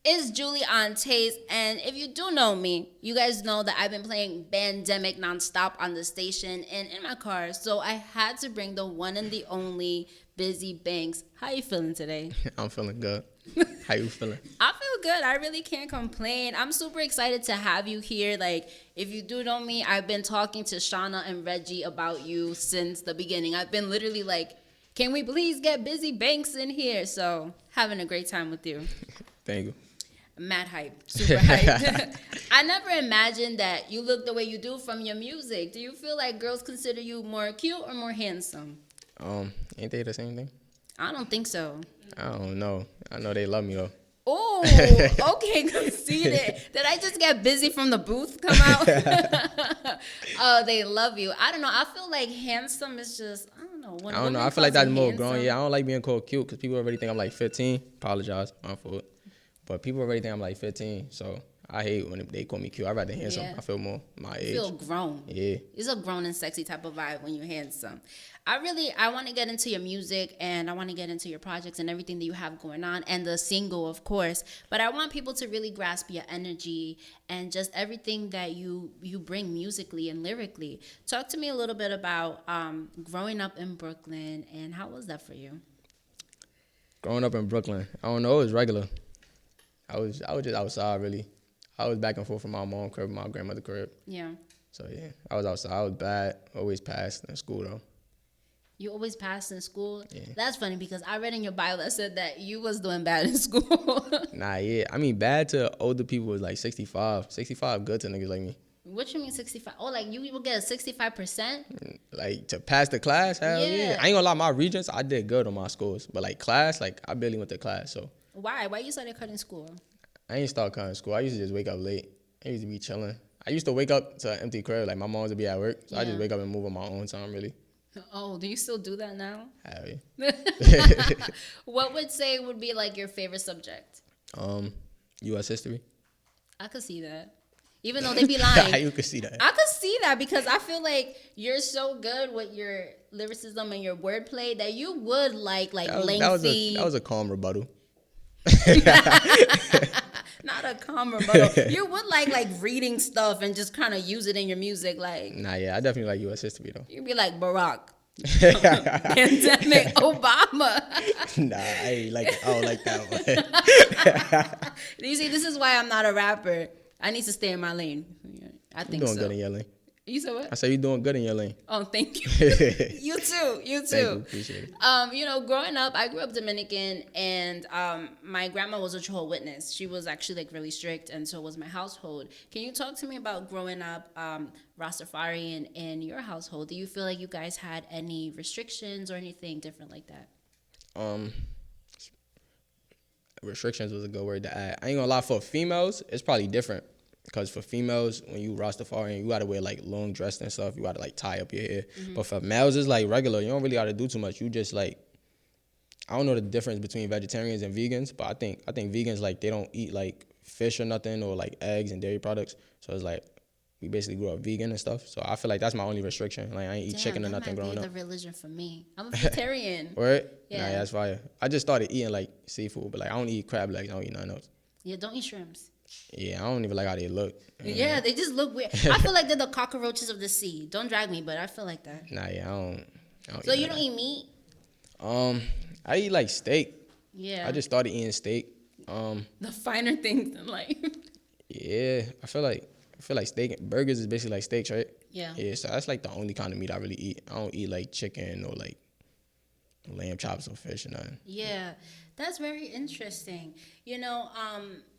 It's Julie on Taste, and if you do know me, you guys know that I've been playing Bandemic nonstop on the station and in my car, so I had to bring the one and the only Bizzy Banks. How you feeling today? I'm feeling good. How you feeling? I feel good. I really can't complain. I'm super excited to have you here. Like, if you do know me, I've been talking to Shauna and Reggie about you since the beginning. I've been literally like, can we please get Bizzy Banks in here? So, having a great time with you. Thank you. Mad hype, super hype. I never imagined that you look the way you do from your music. Do you feel like girls consider you more cute or more handsome? Ain't they the same thing? I don't think so. I don't know. I know they love me though. Oh, okay, conceited. Did I just get busy from the booth come out? Oh, they love you. I don't know. I feel like handsome is just, I don't know. When I don't know. I feel like that's more grown. Yeah, I don't like being called cute because people already think I'm like 15. Apologize, my fault. But people already think I'm like 15, so I hate when they call me cute. I'd rather handsome. Yeah. I feel more my age. You feel grown. Yeah. It's a grown and sexy type of vibe when you're handsome. I want to get into your music and I want to get into your projects and everything that you have going on and the single, of course. But I want people to really grasp your energy and just everything that you bring musically and lyrically. Talk to me a little bit about growing up in Brooklyn and how was that for you? Growing up in Brooklyn, I don't know. It was regular. I was just outside really. I was back and forth from my mom crib, my grandmother crib. Yeah. So yeah, I was outside. I was bad. Always passed in school though. You always passed in school? Yeah. That's funny because I read in your bio that said that you was doing bad in school. Nah, yeah. I mean, bad to older people was like 65. 65 good to niggas like me. What you mean 65? Oh, like you will get a 65%? Like to pass the class, hell yeah. I ain't gonna lie, my regents, I did good on my scores. But like class, like I barely went to class, so. Why? Why you started cutting school? I ain't start cutting school. I used to just wake up late. I used to be chilling. I used to wake up to an empty crib. Like my mom would be at work, so I just wake up and move on my own time, really. Oh, do you still do that now? Hell yeah. What would be like your favorite subject? U.S. history. I could see that. Even though they be lying. You could see that. I could see that because I feel like you're so good with your lyricism and your wordplay that you would like lengthy. That was a calm rebuttal. Not a calm rebuttal. You would like reading stuff and just kind of use it in your music. Like, nah, yeah, I definitely like U.S. history though. You'd be like Barack. Pandemic Obama. Nah, I don't like that one. You see, this is why I'm not a rapper. I need to stay in my lane. I think You're doing so. good in your lane. You said what? I said you're doing good in your lane. Oh, thank you. You too. You too. Thank you. Appreciate it. Growing up, I grew up Dominican, and my grandma was a Jehovah's Witness. She was actually like really strict, and so was my household. Can you talk to me about growing up Rastafarian in your household? Do you feel like you guys had any restrictions or anything different like that? Restrictions was a good word to add. I ain't gonna lie, for females, it's probably different. Because for females, when you Rastafarian, you gotta wear like long dress and stuff. You gotta like tie up your hair. Mm-hmm. But for males, it's like regular. You don't really gotta do too much. You just like, I don't know the difference between vegetarians and vegans, but I think vegans like they don't eat like fish or nothing or like eggs and dairy products. So it's like we basically grew up vegan and stuff. So I feel like that's my only restriction. Like I ain't eat chicken or nothing growing up. That might be the religion for me. I'm a vegetarian. Right? Yeah. Nah, that's fire. I just started eating like seafood, but like I don't eat crab legs. I don't eat nothing else. Yeah, don't eat shrimps. Yeah, I don't even like how they look. Yeah, they just look weird. I feel like they're the cockroaches of the sea. Don't drag me, but I feel like that. Nah, yeah, I don't so you don't eat meat? I eat like steak. Yeah. I just started eating steak. The finer things in life. Yeah, I feel like steak. Burgers is basically like steaks, right? Yeah. Yeah, so that's like the only kind of meat I really eat. I don't eat like chicken or like lamb chops or fish or nothing. Yeah, that's very interesting.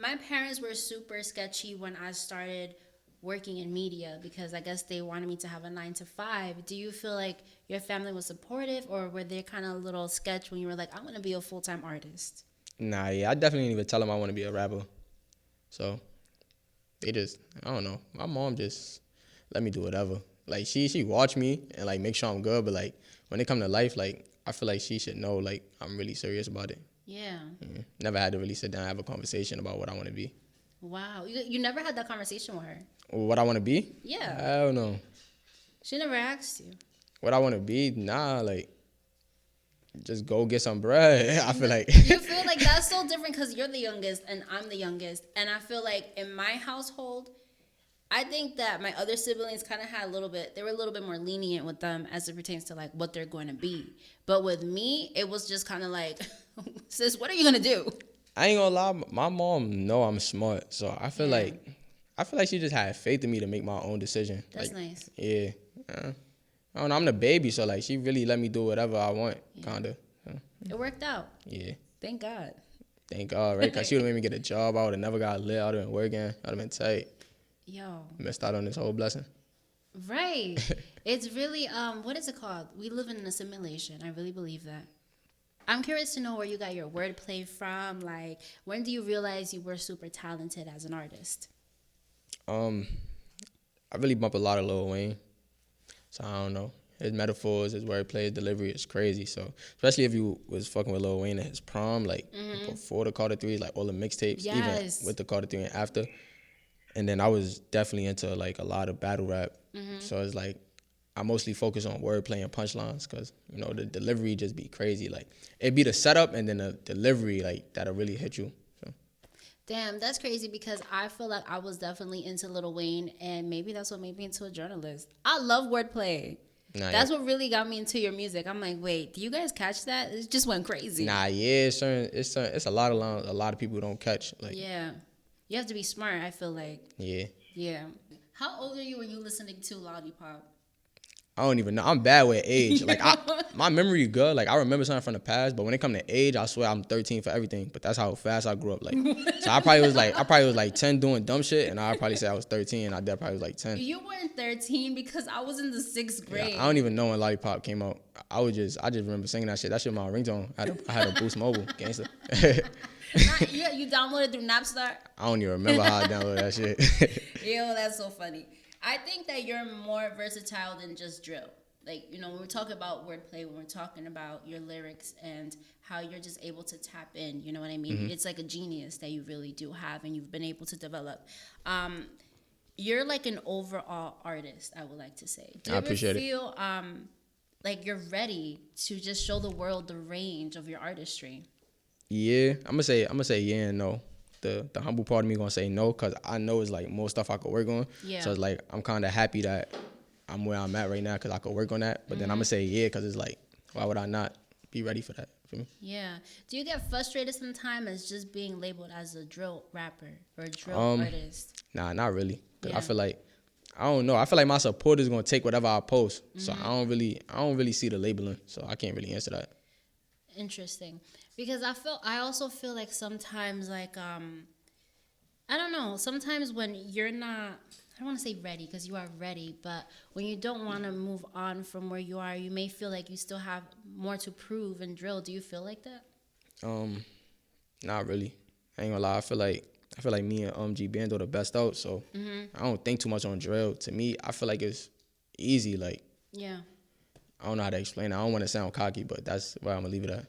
My parents were super sketchy when I started working in media because I guess they wanted me to have a 9 to 5. Do you feel like your family was supportive or were they kind of a little sketch when you were like, I'm going to be a full-time artist? Nah, yeah, I definitely didn't even tell them I want to be a rapper. So they just, I don't know. My mom just let me do whatever. Like she watch me and like make sure I'm good, but like when it come to life, like I feel like she should know like I'm really serious about it. Yeah. Never had to really sit down and have a conversation about what I want to be. Wow. You never had that conversation with her? What I want to be? Yeah. I don't know. She never asked you? What I want to be? Nah, like just go get some bread. I feel like You feel like that's so different because you're the youngest and I'm the youngest. And I feel like in my household, I think that my other siblings kind of had they were a little bit more lenient with them as it pertains to like what they're going to be. But with me, it was just kind of like, sis, what are you going to do? I ain't gonna lie, my mom know I'm smart, so I feel like she just had faith in me to make my own decision. That's like, nice. Yeah. I don't know, I'm the baby, so like she really let me do whatever I want, kinda. It worked out. Yeah. Thank God. Thank God, right? Cause she would have made me get a job. I would have never got lit. I would have been working. I'd have been tight. Yo. Missed out on this whole blessing. Right. It's really what is it called? We live in an assimilation. I really believe that. I'm curious to know where you got your wordplay from. Like, when do you realize you were super talented as an artist? I really bump a lot of Lil Wayne. So I don't know. His metaphors, his wordplay, his delivery is crazy. So especially if you was fucking with Lil Wayne at his prom, like before the Carter 3, like all the mixtapes, even with the Carter 3 and after. And then I was definitely into like a lot of battle rap. So it's like I mostly focus on wordplay and punchlines because, you know, the delivery just be crazy. Like it'd be the setup and then the delivery like that'll really hit you. So. Damn, that's crazy because I feel like I was definitely into Lil Wayne and maybe that's what made me into a journalist. I love wordplay. That's what really got me into your music. I'm like, wait, do you guys catch that? It just went crazy. It's a lot of lines a lot of people don't catch. Like yeah, you have to be smart. I feel like. Yeah. How old are you when you listening to Lollipop? I don't even know. I'm bad with age. Like my memory is good. Like I remember something from the past, but when it come to age, I swear I'm 13 for everything. But that's how fast I grew up. Like, so I probably was like 10 doing dumb shit, and I'd probably say I was 13, and I probably was like 10. You weren't 13 because I was in the 6th grade. Yeah, I don't even know when Lollipop came out. I just remember singing that shit. That shit was my ringtone. I had a Boost Mobile gangster. You downloaded through Napster? I don't even remember how I downloaded that shit. Yo, that's so funny. I think that you're more versatile than just drill. Like, you know, when we're talking about wordplay, when we're talking about your lyrics and how you're just able to tap in, you know what I mean? It's like a genius that you really do have and you've been able to develop. You're like an overall artist, I would like to say. Do you ever feel like you're ready to just show the world the range of your artistry? Yeah, I'm gonna say yeah and no. The humble part of me gonna say no because I know it's like more stuff I could work on. Yeah. So it's like I'm kind of happy that I'm where I'm at right now because I could work on that. But then I'm gonna say yeah because it's like why would I not be ready for that? For me? Yeah. Do you get frustrated sometimes as just being labeled as a drill rapper or a drill artist? Nah, not really. Cause I feel like I don't know. I feel like my supporters gonna take whatever I post. So I don't really see the labeling. So I can't really answer that. Interesting. Because I also feel like sometimes like I don't know, sometimes when you're not, I don't want to say ready because you are ready, but when you don't want to move on from where you are, you may feel like you still have more to prove and drill. Do you feel like that? Not really. I ain't gonna lie. I feel like me and G Bando the best out, so I don't think too much on drill. To me, I feel like it's easy. Like I don't know how to explain it. I don't want to sound cocky, but that's where I'm gonna leave it at.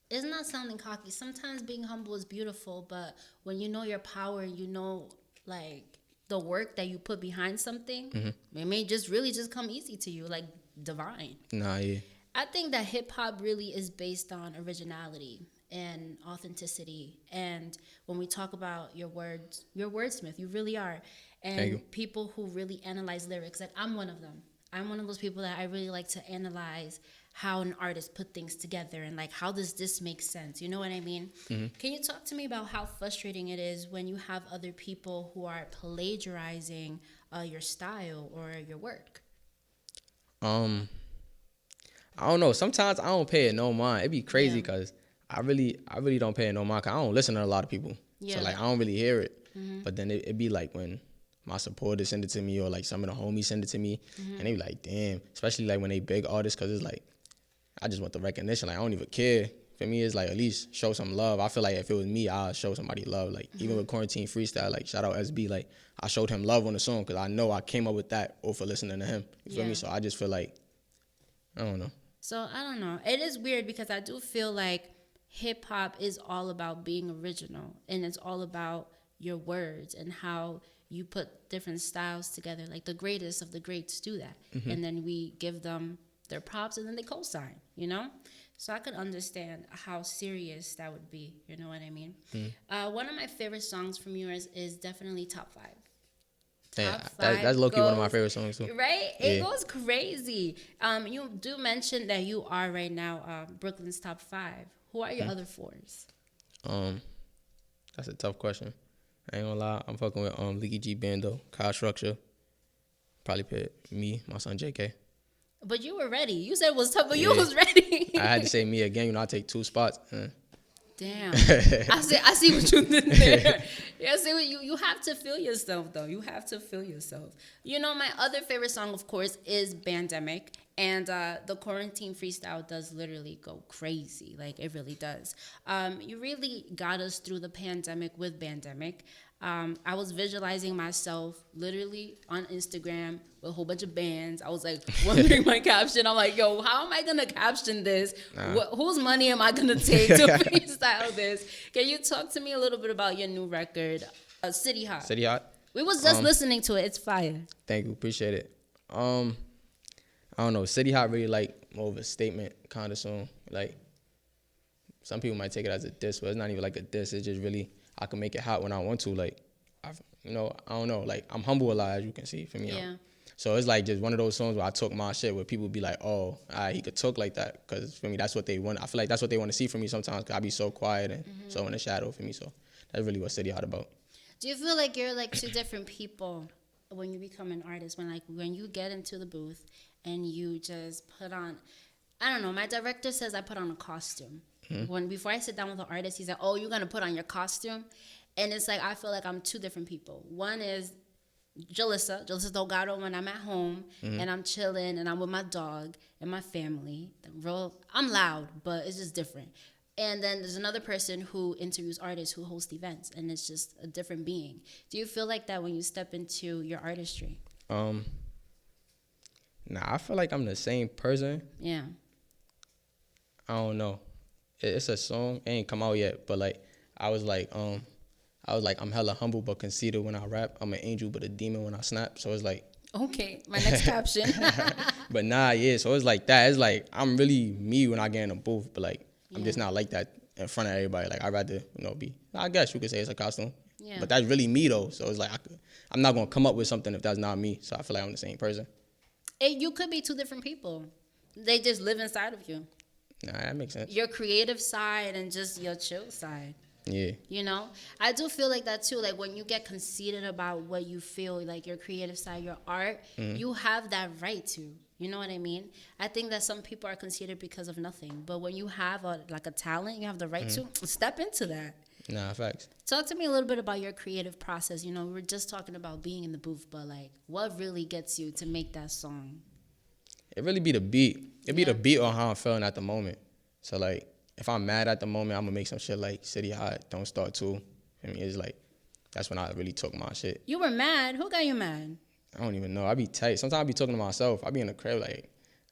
It's not sounding cocky. Sometimes being humble is beautiful, but when you know your power and you know like the work that you put behind something, it may just really just come easy to you, like divine. Nah, yeah. I think that hip hop really is based on originality and authenticity. And when we talk about your words, you're a wordsmith. You really are. And people who really analyze lyrics, like I'm one of them. I'm one of those people that I really like to analyze how an artist put things together and like how does this make sense? You know what I mean? Can you talk to me about how frustrating it is when you have other people who are plagiarizing your style or your work? I don't know. Sometimes I don't pay it no mind. It'd be crazy because I really don't pay it no mind because I don't listen to a lot of people. So like I don't really hear it. But then it'd be like when my supporters send it to me or like some of the homies send it to me and they be like, damn. Especially like when they big artists because it's like, I just want the recognition. Like I don't even care. For me, it's like at least show some love. I feel like if it was me, I'd show somebody love. Like even with Quarantine Freestyle, like shout out SB, like I showed him love on the song because I know I came up with that or for listening to him. You feel me? So I just feel like, I don't know. So I don't know. It is weird because I do feel like hip hop is all about being original and it's all about your words and how you put different styles together. Like the greatest of the greats do that. And then we give them their props and then they co-sign, you know? So I could understand how serious that would be. You know what I mean? One of my favorite songs from yours is definitely Top 5. Yeah, Top 5 that's low key one of my goes, favorite songs too. right? It Yeah. goes crazy. You do mention that you are right now Brooklyn's top 5. Who are your other 4s? Um, that's a tough question. I ain't gonna lie. I'm fucking with Leaky G Bando, Kyle Structure. Probably pick me, my son JK. But you were ready. You said it was tough, but you Yeah. was ready. I had to say me again. You know, I take 2 spots. Damn. I see what you did there. Yeah, see what you have to feel yourself though. You have to feel yourself. You know, my other favorite song, of course, is Bandemic. And the quarantine freestyle does literally go crazy. Like, it really does. You really got us through the pandemic with Bandemic. I was visualizing myself literally on Instagram with a whole bunch of bands. I was like wondering my caption. I'm like, yo, how am I going to caption this? Whose money am I going to take to freestyle this? Can you talk to me a little bit about your new record, City Hot? City Hot. We was just listening to it. It's fire. Thank you. Appreciate it. I don't know. City Hot really like more of a statement kind of song. Like, some people might take it as a diss, but it's not even like a diss. It's just really, I can make it hot when I want to. Like, I don't know. Like, I'm humble a lot, as you can see from me. Yeah. So it's like just one of those songs where I talk my shit, where people be like, oh, he could talk like that. Because for me, that's what they want. I feel like that's what they want to see from me sometimes, because I be so quiet and so in the shadow for me. So that's really what City Hot about. Do you feel like you're like 2 different people when you become an artist? When you get into the booth and you just put on, I don't know, my director says I put on a costume. Before I sit down with an artist, he's like, oh, you're going to put on your costume? And it's like, I feel like I'm 2 different people. One is Yulissa Delgado when I'm at home and I'm chilling and I'm with my dog and my family. I'm loud, but it's just different. And then there's another person who interviews artists, who hosts events, and it's just a different being. Do you feel like that when you step into your artistry? Nah, I feel like I'm the same person. Yeah. I don't know. It's a song. It ain't come out yet, but like I was like I'm hella humble but conceited when I rap. I'm an angel but a demon when I snap. So it's like, okay, my next caption. but nah, yeah. So it's like that. It's like I'm really me when I get in a booth, but like I'm just not like that in front of everybody. Like I'd rather be. I guess you could say it's a costume. Yeah. But that's really me though. So it's like I'm not gonna come up with something if that's not me. So I feel like I'm the same person. You could be 2 different people. They just live inside of you. Nah, that makes sense. Your creative side and just your chill side. Yeah. You know? I do feel like that too. Like when you get conceited about what you feel, like your creative side, your art, you have that right to. You know what I mean? I think that some people are conceited because of nothing. But when you have a talent, you have the right to step into that. Nah, facts. Talk to me a little bit about your creative process. You know, we were just talking about being in the booth, but like what really gets you to make that song? It really be the beat. It be the beat on how I'm feeling at the moment. So like, if I'm mad at the moment, I'm gonna make some shit like City Hot, Don't Start Too. I mean, it's like, that's when I really took my shit. You were mad? Who got you mad? I don't even know. I be tight. Sometimes I be talking to myself. I be in the crib like,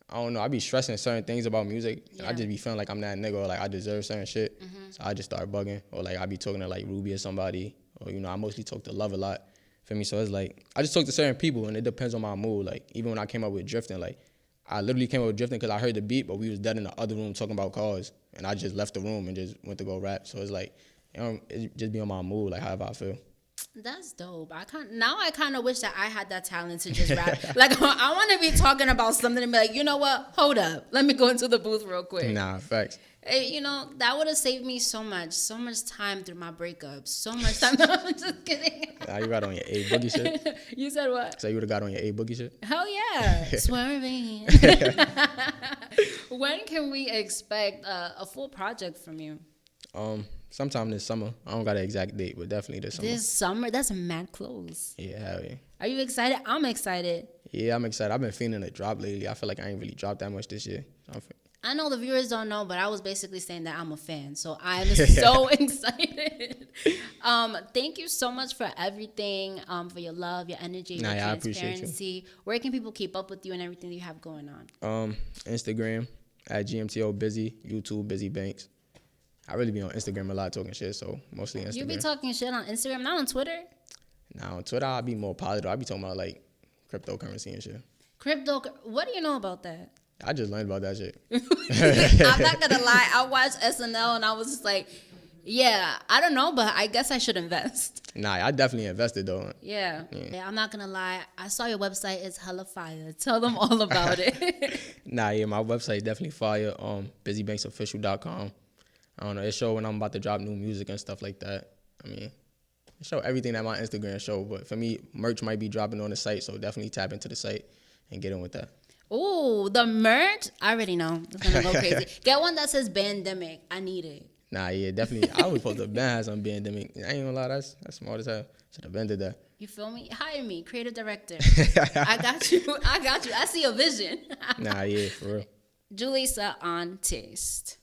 I don't know. I be stressing certain things about music. Yeah. I just be feeling like I'm that nigga or like I deserve certain shit. So I just start bugging. Or like I be talking to like Ruby or somebody. Or, I mostly talk to Love a lot. For me, so it's like, I just talk to certain people and it depends on my mood. Like, even when I came up with Drifting, like, I literally came up with Drifting because I heard the beat, but we was dead in the other room talking about cars. And I just left the room and just went to go rap. So it's like, it just be on my mood, like however I feel. That's dope. I kind of wish that I had that talent to just rap. Like, I want to be talking about something and be like, you know what? Hold up. Let me go into the booth real quick. Nah, facts. Hey, that would have saved me so much time through my breakups. So much time. No, I'm just kidding. Nah, you got on your A Boogie shit? You said what? So you would have got on your A Boogie shit? Hell yeah. Swerving. When can we expect a full project from you? Sometime this summer. I don't got an exact date, but definitely this summer. This summer? That's mad close. Yeah, hell yeah. Are you excited? I'm excited. Yeah, I'm excited. I've been feeling a drop lately. I feel like I ain't really dropped that much this year. I know the viewers don't know, but I was basically saying that I'm a fan. So I'm so excited. Thank you so much for everything, for your love, your energy, your I appreciate transparency. Where can people keep up with you and everything that you have going on? Instagram at GMTO Bizzy, YouTube Bizzy Banks. I really be on Instagram a lot talking shit, so mostly Instagram. You be talking shit on Instagram, not on Twitter? Nah, on Twitter, I be more positive. I be talking about, like, cryptocurrency and shit. What do you know about that? I just learned about that shit. I'm not gonna lie. I watched SNL and I was just like, yeah, I don't know, but I guess I should invest. Nah, I definitely invested though. Yeah. I'm not gonna lie. I saw your website is hella fire. Tell them all about it. Nah, yeah, my website definitely fire. BizzyBanksOfficial.com. I don't know. It show when I'm about to drop new music and stuff like that. I mean, it show everything that my Instagram show. But for me, merch might be dropping on the site, so definitely tap into the site and get in with that. Ooh, the merch. I already know. It's gonna go crazy. Get one that says Bandemic. I need it. Nah, yeah, definitely. I was supposed to ban some Bandemic. I ain't gonna lie, that's smart as hell. Should have ended that. You feel me? Hire me, creative director. I got you. I see a vision. Nah, yeah, for real. Yulissa on Taste.